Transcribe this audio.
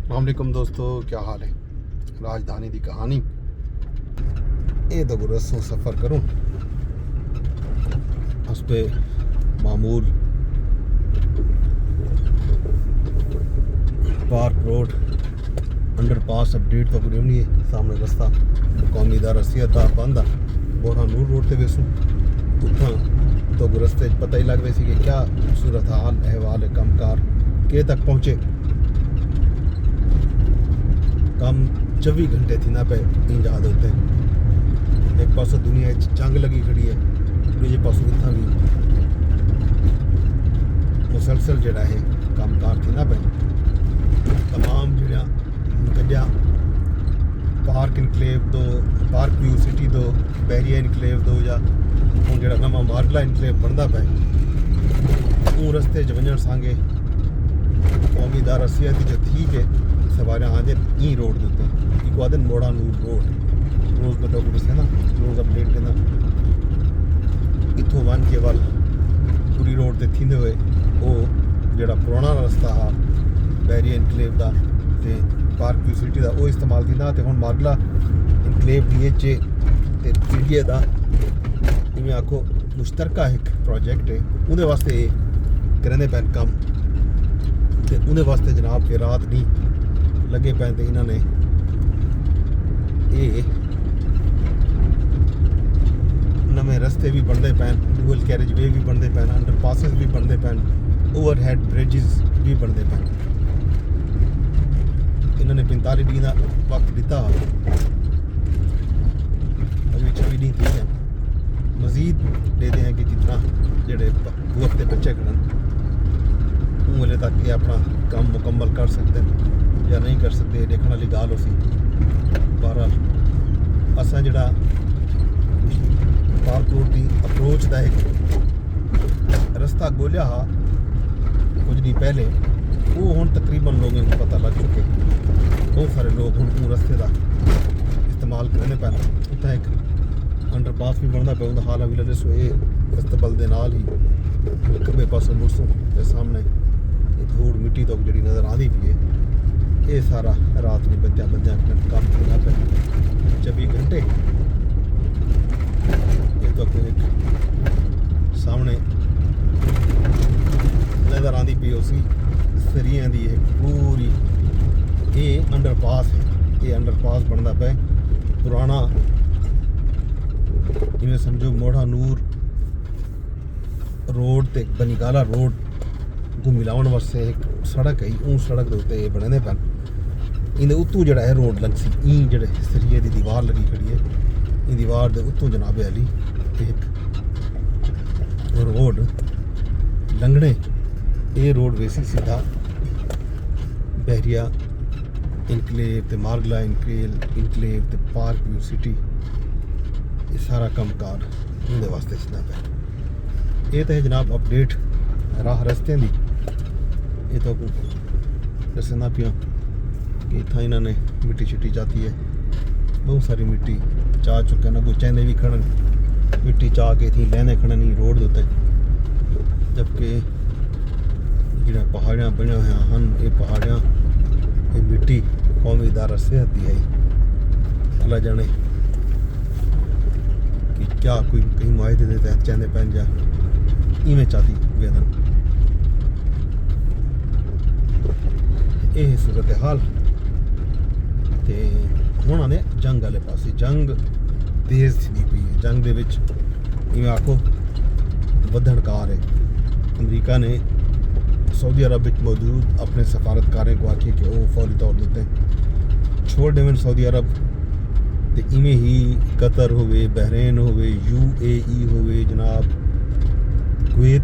वालेकुम दोस्तों, क्या हाल है। राजधानी की कहानी ये तो रसों सफ़र करूँ उस पे मामूल पार्क रोड अंडरपास अपडेट तो कोई नहीं है। सामने रास्ता कौमी इदारा सेहत दा बंद आ। बोड़ा नूर रोड ते वेसू उतना तो रस्ते पता ही लग सी कि क्या सूरत हाल अहवाल है, कमकार के तक पहुँचे। कम 24 घंटे थी ना पे इंजाद होते। एक पास दुनिया जंग लगी खड़ी है, दूजे पासों इतना भी मुसलसल जड़ा है कामकार थी ना पे। तमाम जड़ा गड्डिया पार्क इनकलेव दो, पार्क व्यू सिटी दो, बैरिया इनकलेव दो या हूँ जड़ा नवा मार्गला इनकलेव बनता पे वो रस्ते च वजन सांगे कौमी इदारा सेहत जो ठीक है सवार आते ई रोड देते एक आदि मोड़ा नूर रोड रोज़ मतलब कुछ है ना रोज़ अपडेट करना इतों वन के वाल पूरी रोड ते थींदे हुए वो जड़ा पुराना रास्ता हा बैरिया इनकलेव का ते पार्क व्यू सिटी का वो इस्तेमाल थींदा ते हुण मार्गला इनकलेव DH ते PDA का इवें आखो मुश्तरका एक प्रोजेक्ट है उहदे वास्ते करेंदे पैन कम ते उहदे वास्ते जनाब के रात नहीं लगे पे तो इन्होंने ये नवे रस्ते भी बनते पे, डुअल कैरेज वे भी बनते पे, अंडरपासिस भी बनते पे, ओवरहेड ब्रिजेस भी बनते पे। इन्होंने 45 दिन का वक्त दिता, अभी 26 दिन ठीक है। मजीद देते हैं कि जितना जेडे वक्त के बच्चे खड़न उले तक ये अपना काम मुकम्मल कर सकते हैं या नहीं कर सकते, देखने वाली गाल उसी। बहरहाल असा जड़ा पार्क रोड की अप्रोच का एक रास्ता गोलिया हा कुछ दिन पहले वो हुण तकरीबन लोगों को पता लग चुके। बहुत सारे लोग हुण रस्ते का इस्तेमाल करने पैन। उत्थे एक अंडरपास भी बनता पे उनका हाल अभी लगे सो ये इस्तबल के नाल ही खब्बे पासों मुड़सूँ के सामने धूड़ मिट्टी तो जी नज़र आती पी है। ये सारा रात में बच्चा काम करना पे 24 घंटे। ये तो एक सामने नज़र आती पी उसी सरिया की एक पूरी ये अंडरपास है। ये अंडरपास बनता पे पुराना इवें समझो मोड़ा नूर रोड ते बनीगाला रोड को मिलावन वास्ते एक सड़क है। उस सड़क के उत्ते बने पैन इन्हें उत्तों जड़ा है रोड लंघ सी ई जड़े सरिये की दीवार लगी खड़ी है। इन दीवार के उत्तों जनाबे अली एक रोड लंघने ये रोड वैसी सीधा बहरिया इनकलेव ते मार्गला इनकलेव ते पार्क व्यू सिटी ये सारा कमकार उनके वास्ते सीधा पे। ये तो है जनाब अपडेट राह रस्ते की। ये तो दसना पिया कि इतना इन्होंने मिट्टी शिट्टी जाती है, बहुत सारी मिट्टी चा चुके ना। चैने भी खड़न मिट्टी चा के थी लहने खड़न ही रोड देते। जबकि जो पहाड़ियाँ बनिया हुआ हैं ये पहाड़ियाँ ये मिट्टी कौमी इदारा सेहत की है। अल्लाह जाने कि क्या कोई कहीं मुआहदे के तहत चैने पैन जा इवें चाहती वेदन। यह सूरत हाल ते हुण आने जंग वाले पासे। जंग तेज़ थी पई है। जंग दे विच इवें आखो वधणकार है। अमरीका ने सऊदी अरब में मौजूद अपने सफारतकारें को आखिए कि वो फौरी तौर देते छोड़ देवन सऊदी अरब ते इवें ही कतर होवे, बहरीन होवे, UAE होवे, जनाब कुवैत